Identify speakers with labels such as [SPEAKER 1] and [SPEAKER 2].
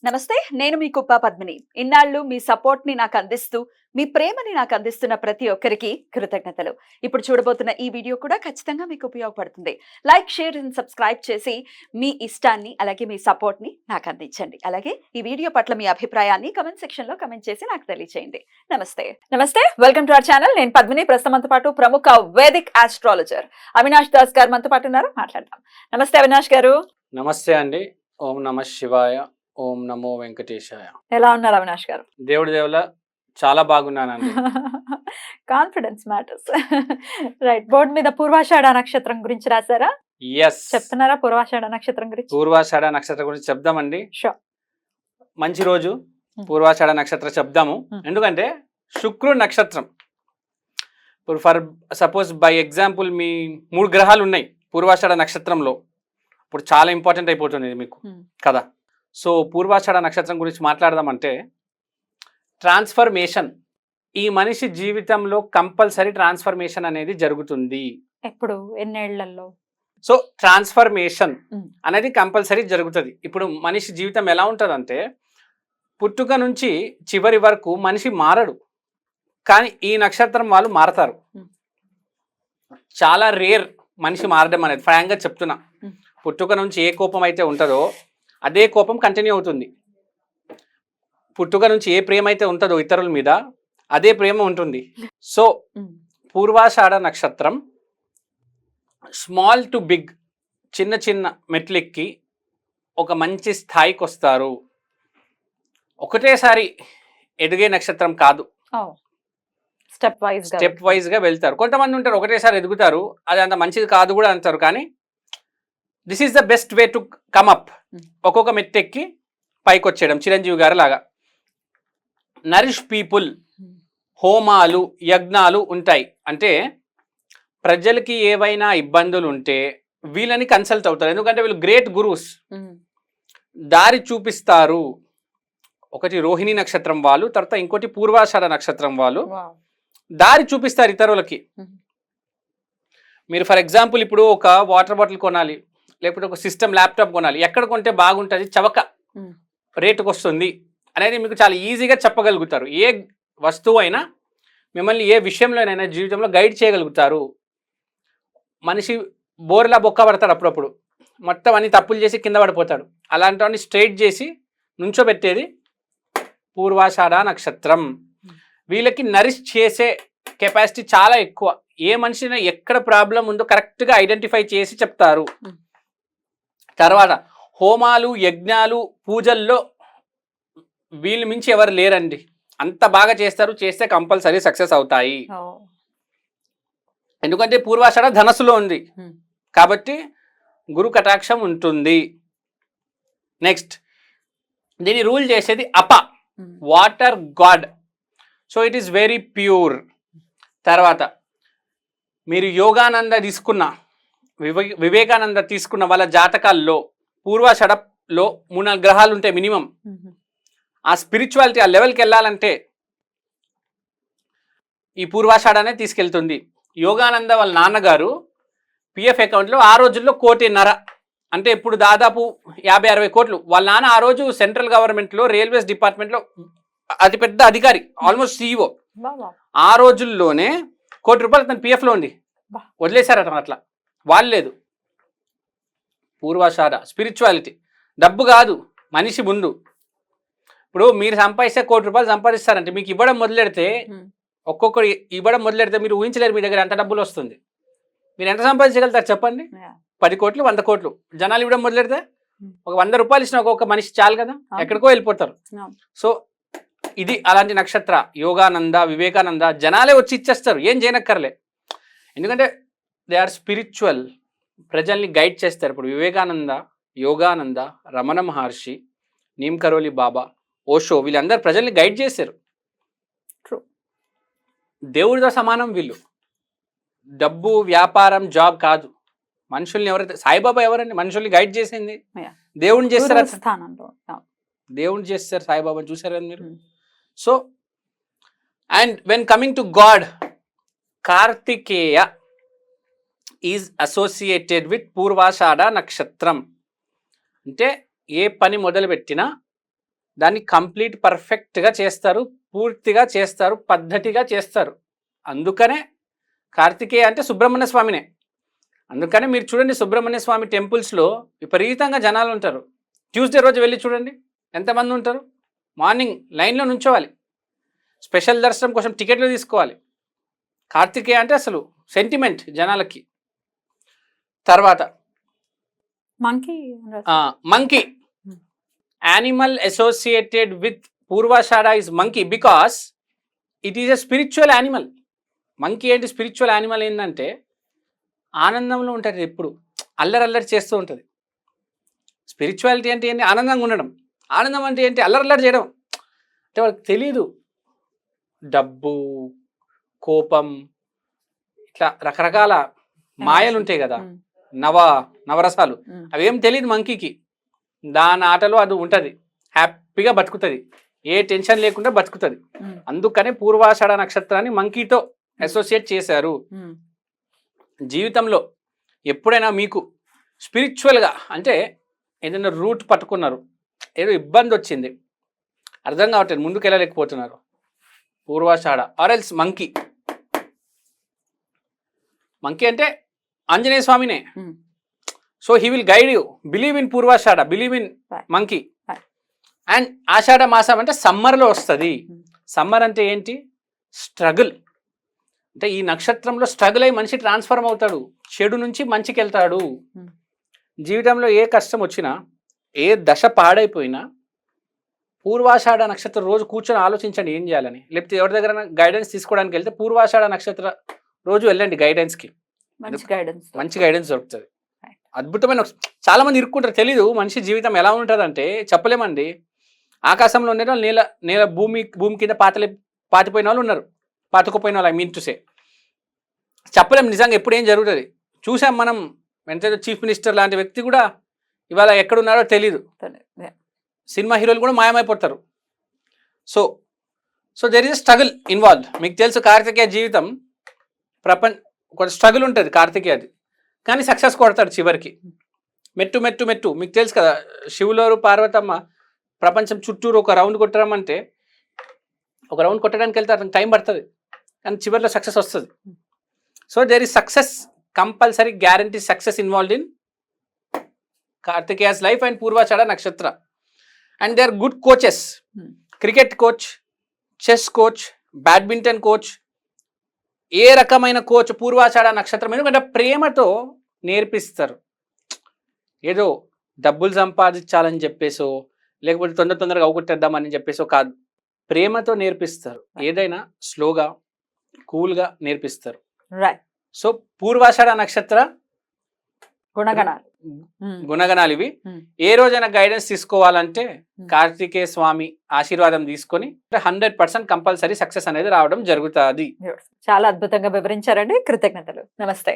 [SPEAKER 1] నమస్తే, నేను మీ కుప్ప పద్మిని. ఇన్నాళ్ళు మీ సపోర్ట్‌ని నాకందిస్తూ, మీ ప్రేమని నాకందిస్తున్న ప్రతి ఒక్కరికి కృతజ్ఞతలు. ఇప్పుడు చూడబోతున్న ఈ వీడియో కూడా ఖచ్చితంగా మీకు ఉపయోగపడుతుంది. లైక్, షేర్ అండ్ సబ్స్క్రైబ్ చేసి మీ ఇష్టాన్ని అలాగే మీ సపోర్ట్‌ని నాకందించండి. అలాగే ఈ వీడియో పట్ల మీ అభిప్రాయాన్ని కామెంట్ సెక్షన్‌లో కామెంట్ చేసి నాకు తెలియజేయండి. నమస్తే. నమస్తే. Welcome to our channel. నేను పద్మిని. ప్రస్తుతం మనతో పాటు ప్రముఖ వేదిక్ ఆస్ట్రాలజర్ అవినాష్ దాస్ గారు మనతో పాటు ఉన్నారు. మాట్లాడదాం. నమస్తే అవినాష్ గారు.
[SPEAKER 2] నమస్తే అండి. ఓం నమః శివాయ. ఓం నమో వెంకటేశాయ.
[SPEAKER 1] ఎలా ఉన్నారు అవినాష్ గారు?
[SPEAKER 2] దేవుడి దేవుల చాలా బాగున్నానండి.
[SPEAKER 1] Confidence matters. రైట్. బోర్డు మీద పూర్వాషాఢ నక్షత్రం గురించి రాశారా?
[SPEAKER 2] yes
[SPEAKER 1] చెప్తున్నారా పూర్వాషాఢ నక్షత్రం గురించి?
[SPEAKER 2] పూర్వాషాఢ నక్షత్రం గురించి చెప్దామండి.
[SPEAKER 1] షూర్.
[SPEAKER 2] మంచి రోజు పూర్వాషాఢ నక్షత్రం చెప్దాము. ఎందుకంటే శుక్రుడు నక్షత్రం. ఇప్పుడు ఫర్ సపోజ్ బై ఎగ్జాంపుల్ మీ 3 గ్రహాలు ఉన్నాయి పూర్వాషాఢ నక్షత్రంలో. ఇప్పుడు చాలా ఇంపార్టెంట్ అయిపోతుంది ఇది మీకు కదా. సో పూర్వాషాఢ నక్షత్రం గురించి మాట్లాడదామంటే ట్రాన్స్ఫర్మేషన్. ఈ మనిషి జీవితంలో కంపల్సరీ ట్రాన్స్ఫర్మేషన్ అనేది జరుగుతుంది.
[SPEAKER 1] ఎప్పుడు? ఎన్నేళ్లలో?
[SPEAKER 2] సో ట్రాన్స్ఫర్మేషన్ అనేది కంపల్సరీ జరుగుతుంది. ఇప్పుడు మనిషి జీవితం ఎలా ఉంటుందంటే పుట్టుక నుంచి చివరి వరకు మనిషి మారడు, కానీ ఈ నక్షత్రం వాళ్ళు మారతారు. చాలా రేర్ మనిషి మారడం అనేది. ఫ్రాంక్గా చెప్తున్నా, పుట్టుక నుంచి ఏ కోపం అయితే ఉంటుందో అదే కోపం కంటిన్యూ అవుతుంది. పుట్టుక నుంచి ఏ ప్రేమ అయితే ఉంటుందో ఇతరుల మీద అదే ప్రేమ ఉంటుంది. సో పూర్వాషాఢ నక్షత్రం స్మాల్ టు బిగ్, చిన్న చిన్న మెట్లెక్కి ఒక మంచి స్థాయికి వస్తారు. ఒకటేసారి ఎదిగే నక్షత్రం కాదు, స్టెప్ వైజ్గా వెళ్తారు. కొంతమంది ఉంటారు ఒకటేసారి ఎదుగుతారు, అది అంత మంచిది కాదు కూడా అంటారు. కానీ this is the best way to come up. ఒక్కొక్క మెట్టెక్కి పైకి వచ్చేయడం, చిరంజీవి గారు లాగా. నరిష్ పీపుల్, హోమాలు, యజ్ఞాలు ఉంటాయి. అంటే ప్రజలకి ఏవైనా ఇబ్బందులు ఉంటే వీళ్ళని కన్సల్ట్ అవుతారు. ఎందుకంటే వీళ్ళు గ్రేట్ గురూస్, దారి చూపిస్తారు. ఒకటి రోహిణి నక్షత్రం వాళ్ళు, తర్వాత ఇంకోటి పూర్వాషాఢ నక్షత్రం వాళ్ళు దారి చూపిస్తారు ఇతరులకి. మీరు ఫర్ ఎగ్జాంపుల్ ఇప్పుడు ఒక వాటర్ బాటిల్ కొనాలి, లేకపోతే ఒక సిస్టమ్, ల్యాప్టాప్ కొనాలి. ఎక్కడ కొంటే బాగుంటుంది, చవక రేటుకు వస్తుంది అనేది మీకు చాలా ఈజీగా చెప్పగలుగుతారు. ఏ వస్తువు అయినా మిమ్మల్ని ఏ విషయంలోనైనా జీవితంలో గైడ్ చేయగలుగుతారు. మనిషి బోర్లా బొక్క పడతాడు అప్పుడప్పుడు, మొత్తం అన్ని తప్పులు చేసి కింద పడిపోతాడు. అలాంటివన్నీ స్ట్రైట్ చేసి నుంచోబెట్టేది పూర్వాషాఢ నక్షత్రం. వీళ్ళకి నరిష్ చేసే కెపాసిటీ చాలా ఎక్కువ. ఏ మనిషిని ఎక్కడ ప్రాబ్లం ఉందో కరెక్ట్గా ఐడెంటిఫై చేసి చెప్తారు. తర్వాత హోమాలు, యజ్ఞాలు, పూజల్లో వీళ్ళు మించి ఎవరు లేరండి. అంత బాగా చేస్తారు, చేస్తే కంపల్సరీ సక్సెస్ అవుతాయి. ఎందుకంటే పూర్వాషాఢ ధనస్సులో ఉంది కాబట్టి గురు కటాక్షం ఉంటుంది. నెక్స్ట్ దీన్ని రూల్ చేసేది అప, water god. So it is very pure. తర్వాత మీరు యోగానంద తీసుకున్న, వివేకానంద తీసుకున్న వాళ్ళ జాతకాల్లో పూర్వాషాఢలో 3-4 గ్రహాలు ఉంటాయి మినిమం. ఆ స్పిరిచువాలిటీ ఆ లెవెల్కి వెళ్ళాలంటే ఈ పూర్వాషాఢనే తీసుకెళ్తుంది. యోగానంద వాళ్ళ నాన్నగారు పిఎఫ్ అకౌంట్లో ఆ రోజుల్లో 1.5 కోటి, అంటే ఇప్పుడు దాదాపు 50-60 కోట్లు. వాళ్ళ నాన్న ఆ రోజు సెంట్రల్ గవర్నమెంట్లో రైల్వేస్ డిపార్ట్మెంట్లో అతిపెద్ద అధికారి, ఆల్మోస్ట్ CEO. ఆ రోజుల్లోనే ₹1 కోటి తన పిఎఫ్లో ఉంది, వదిలేశారు అతను. అట్లా వాళ్ళు లేదు. పూర్వాషాఢ స్పిరిచువాలిటీ, డబ్బు కాదు మనిషి ముందు. ఇప్పుడు మీరు సంపాదిస్తే ₹1 కోటి సంపాదిస్తారంటే మీకు ఇవ్వడం మొదలెడితే, ఒక్కొక్కరు ఇవ్వడం మొదలెడితే మీరు ఊహించలేరు మీ దగ్గర ఎంత డబ్బులు వస్తుంది. మీరు ఎంత సంపాదించగలుగుతారు చెప్పండి? 10 కోట్లు, 100 కోట్లు. జనాలు ఇవ్వడం మొదలెడితే ఒక ₹100 ఇచ్చిన ఒక్కొక్క మనిషి చాలు కదా, ఎక్కడికో వెళ్ళిపోతారు. సో ఇది అలాంటి నక్షత్ర. యోగానంద, వివేకానంద జనాలే వచ్చి ఇచ్చేస్తారు, ఏం చేయనక్కర్లే. ఎందుకంటే దే ఆర్ స్పిరిచువల్, ప్రజల్ని గైడ్ చేస్తారు. ఇప్పుడు వివేకానంద, యోగానంద, రమణ మహర్షి, నీమ్ కరోలి బాబా, ఓషో, వీళ్ళందరూ ప్రజల్ని గైడ్ చేశారు. దేవుడితో సమానం వీళ్ళు. డబ్బు, వ్యాపారం, జాబ్ కాదు. మనుషుల్ని ఎవరైతే, సాయిబాబా ఎవరండి మనుషుల్ని గైడ్ చేసింది? దేవుడిని చేస్తారు, దేవుడిని చేస్తారు సాయిబాబాని చూసారు కదా మీరు. So and when coming to god, Kartikeya is associated with Purvashadha నక్షత్రం. అంటే ఏ పని మొదలుపెట్టినా దాన్ని కంప్లీట్ పర్ఫెక్ట్గా చేస్తారు, పూర్తిగా చేస్తారు, పద్ధతిగా చేస్తారు. అందుకనే కార్తికేయ అంటే సుబ్రహ్మణ్య స్వామినే. అందుకనే మీరు చూడండి, సుబ్రహ్మణ్య స్వామి టెంపుల్స్లో విపరీతంగా జనాలు ఉంటారు. ట్యూస్డే రోజు వెళ్ళి చూడండి ఎంతమంది ఉంటారు. మార్నింగ్ లైన్లో నుంచోవాలి, స్పెషల్ దర్శనం కోసం టికెట్లు తీసుకోవాలి. కార్తికేయ అంటే అసలు సెంటిమెంట్ జనాలకి. తర్వాత
[SPEAKER 1] monkey
[SPEAKER 2] monkey, animal associated with Purvashadha is monkey because it is a spiritual animal. Monkey ఏంటి? స్పిరిచువల్ యానిమల్ ఏంటంటే ఆనందంలో ఉంటుంది, ఎప్పుడు అల్లరి చేస్తూ ఉంటుంది. స్పిరిచువాలిటీ అంటే ఏంటి? ఆనందంగా ఉండడం. ఆనందం అంటే ఏంటి? అల్లరి చేయడం. అంటే వాళ్ళకి తెలీదు డబ్బు, కోపం, ఇట్లా రకరకాల మాయలు ఉంటాయి కదా, నవరసాలు, అవేం తెలియదు మంకీకి. దాని ఆటలో అది ఉంటుంది, హ్యాపీగా బతుకుతుంది, ఏ టెన్షన్ లేకుండా బతుకుతుంది. అందుకనే పూర్వాషాఢ నక్షత్రాన్ని మంకీతో అసోసియేట్ చేశారు. జీవితంలో ఎప్పుడైనా మీకు స్పిరిచువల్గా అంటే ఏదైనా రూట్ పట్టుకున్నారు, ఏదో ఇబ్బంది వచ్చింది, అర్థం కావట్లేదు, ముందుకు వెళ్ళలేకపోతున్నారు, పూర్వాషాఢ ఆర్ఎల్స్ మంకీ. మంకీ అంటే ఆంజనేయ స్వామినే. So he will guide you. Believe in Purvashadha, believe in monkey. And Ashadha మాసం అంటే సమ్మర్లో వస్తుంది. సమ్మర్ అంటే ఏంటి? స్ట్రగుల్. అంటే ఈ నక్షత్రంలో స్ట్రగుల్ అయ్యి మనిషి ట్రాన్స్ఫార్మ్ అవుతాడు, చెడు నుంచి మంచికి వెళ్తాడు. జీవితంలో ఏ కష్టం వచ్చినా, ఏ దశ పాడైపోయినా పూర్వాషాఢ నక్షత్రం రోజు కూర్చొని ఆలోచించండి ఏం చేయాలని. లేకపోతే ఎవరి దగ్గర గైడెన్స్ తీసుకోవడానికి వెళ్తే పూర్వాషాఢ నక్షత్ర రోజు వెళ్ళండి, గైడెన్స్కి మంచి గైడెన్స్ దొరుకుతుంది. అద్భుతమైన. చాలా మంది ఇరుక్కుంటారు, తెలీదు మనిషి జీవితం ఎలా ఉంటుందంటే చెప్పలేమండి. ఆకాశంలో ఉండే వాళ్ళు నేల భూమి కింద పాతిపోయిన వాళ్ళు ఉన్నారు, పాతుకుపోయిన వాళ్ళు, ఐ మీన్ టు సే. చెప్పలేం నిజంగా ఎప్పుడు ఏం జరుగుతుంది. చూసాం మనం, ఎంతైతే చీఫ్ మినిస్టర్ లాంటి వ్యక్తి కూడా ఇవాళ ఎక్కడున్నారో తెలీదు. సినిమా హీరోలు కూడా మాయమైపోతారు. So there is struggle involve. మీకు తెలుసు కార్తికేయ జీవితం ఒక స్ట్రగుల్ ఉంటుంది కార్తికేయది, కానీ సక్సెస్ కొడతాడు చివరికి. మెట్టు మెట్టు మెట్టు. మీకు తెలుసు కదా, శివులోరు పార్వతమ్మ ప్రపంచం చుట్టూరు ఒక రౌండ్ కొట్టడమంటే, ఒక రౌండ్ కొట్టడానికి వెళ్తే అతనికి టైం పడుతుంది, కానీ చివరిలో సక్సెస్ వస్తుంది. So there is success, compulsory guarantee success involved in Kartikeya's life and Purvashadha నక్షత్ర. And they are good coaches. Cricket coach, chess coach, badminton coach, ఏ రకమైన కోచ్ పూర్వాషాఢ నక్షత్రం. ఎందుకంటే ప్రేమతో నేర్పిస్తారు. ఏదో డబ్బులు సంపాదించాలని చెప్పేసో, లేకపోతే తొందరగా అవగొట్టేద్దామని చెప్పేసో కాదు, ప్రేమతో నేర్పిస్తారు. ఏదైనా స్లోగా, కూల్గా నేర్పిస్తారు. సో పూర్వాషాఢ నక్షత్ర గుణగణాలు ఇవి. ఏ రోజైనా గైడెన్స్ తీసుకోవాలంటే కార్తికేయ స్వామి ఆశీర్వాదం తీసుకొని 100% కంపల్సరీ సక్సెస్ అనేది రావడం జరుగుతుంది.
[SPEAKER 1] చాలా అద్భుతంగా వివరించారండి, కృతజ్ఞతలు. నమస్తే.